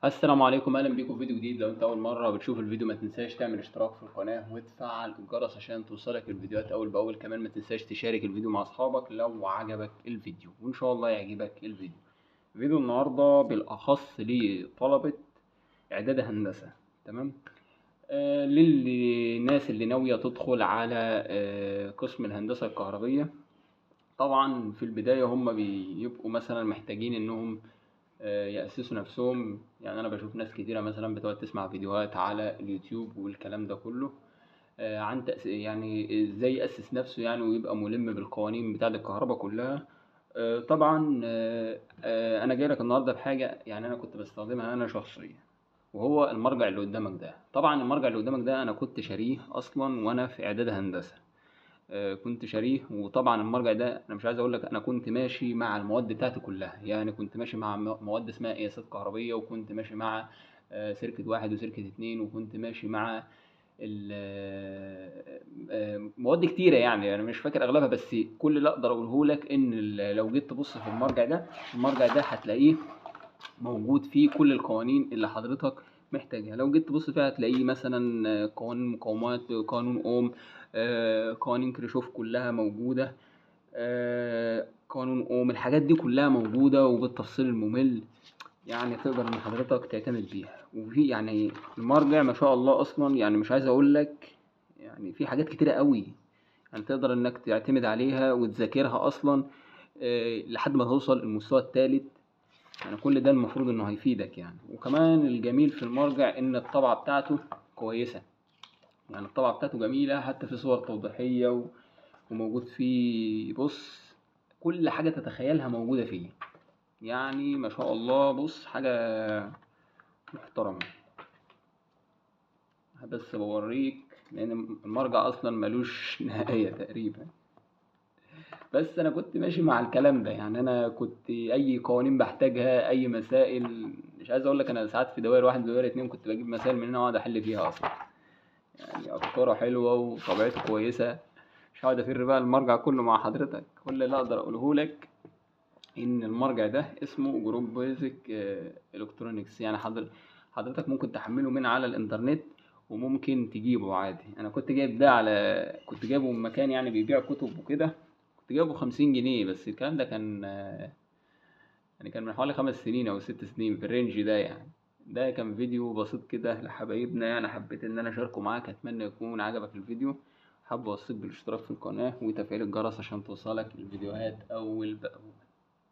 السلام عليكم، اهلا بيكم في فيديو جديد. لو انت اول مره بتشوف الفيديو ما تنساش تعمل اشتراك في القناه وتفعل الجرس عشان توصلك الفيديوهات اول باول. كمان ما تنساش تشارك الفيديو مع اصحابك لو عجبك الفيديو، وان شاء الله يعجبك الفيديو. فيديو النهارده بالاخص لطلبه اعداد هندسه. تمام. للناس اللي ناويه تدخل على قسم الهندسه الكهربيه. طبعا في البدايه هم بيبقوا مثلا محتاجين انهم يأسسوا نفسهم. يعني أنا بشوف ناس كتيرة مثلا بتقعد تسمع فيديوهات على اليوتيوب والكلام ده كله عن يعني إزاي يأسس نفسه يعني ويبقى ملم بالقوانين بتاعة الكهرباء كلها. طبعا أنا جاي لك النهاردة بحاجة يعني أنا كنت بستخدمها أنا شخصيا، وهو المرجع اللي قدامك ده. طبعا المرجع اللي قدامك ده أنا كنت شاريه أصلا وأنا في إعداد هندسة. كنت شاريه. وطبعا المرجع ده انا مش عايز اقول لك انا كنت ماشي مع المواد بتاعتي كلها. يعني كنت ماشي مع مواد اسمها قياسات كهربيه، وكنت ماشي مع سيركت واحد وسيركت اتنين، وكنت ماشي مع مواد كتيره. يعني انا مش فاكر اغلبها، بس كل اللي اقدر اقوله لك ان لو جيت تبص في المرجع ده، هتلاقيه موجود فيه كل القوانين اللي حضرتك محتاجها. لو جيت تبص فيها هتلاقيه مثلا قوانين مقاومات، قانون اوم، قوانين كريشوف كلها موجودة. قانون اوم، الحاجات دي كلها موجودة وبالتفصيل الممل. يعني تقدر ان حضرتك تعتمد بيها. وفي يعني المرجع ما شاء الله اصلا، يعني مش عايز اقول لك، يعني في حاجات كتيرة قوي. يعني تقدر انك تعتمد عليها وتذاكرها اصلا لحد ما توصل المستوى الثالث. يعني كل ده المفروض انه هيفيدك يعني. وكمان الجميل في المرجع ان الطبعة بتاعته كويسة. يعني الطبعة بتاعته جميلة، حتى في صور توضيحية وموجود فيه، بص، كل حاجة تتخيلها موجودة فيه. يعني ما شاء الله، بص، حاجة محترمة. بس بوريك لان المرجع اصلا ملوش نهاية تقريبا. بس انا كنت ماشي مع الكلام ده. يعني انا كنت اي قوانين بحتاجها، اي مسائل، مش عايز اقول لك انا ساعات في دوائر واحد ودوائر اتنين كنت بجيب مسائل من هنا واقعد احل فيها اصلا. يعني افكاره حلوه وطبيعته كويسه. مش هقعد افر بقى المرجع كله مع حضرتك. كل اللي اقدر اقوله لك ان المرجع ده اسمه جروب بيزك الكترونكس. يعني حضرتك ممكن تحمله من على الانترنت وممكن تجيبه عادي. انا كنت جايب ده على، كنت جايبه من مكان يعني بيبيع كتب وكده. كنت جايبه 50 جنيه. بس الكلام ده كان يعني كان من حوالي 5 سنين او 6 سنين في الرينج ده يعني. ده كان فيديو بسيط كده لحبايبنا. يعني حبيت ان انا اشاركه معاك. اتمنى يكون عجبك الفيديو. حابب اوصيك بالاشتراك في القناة وتفعيل الجرس عشان توصلك الفيديوهات اول باول.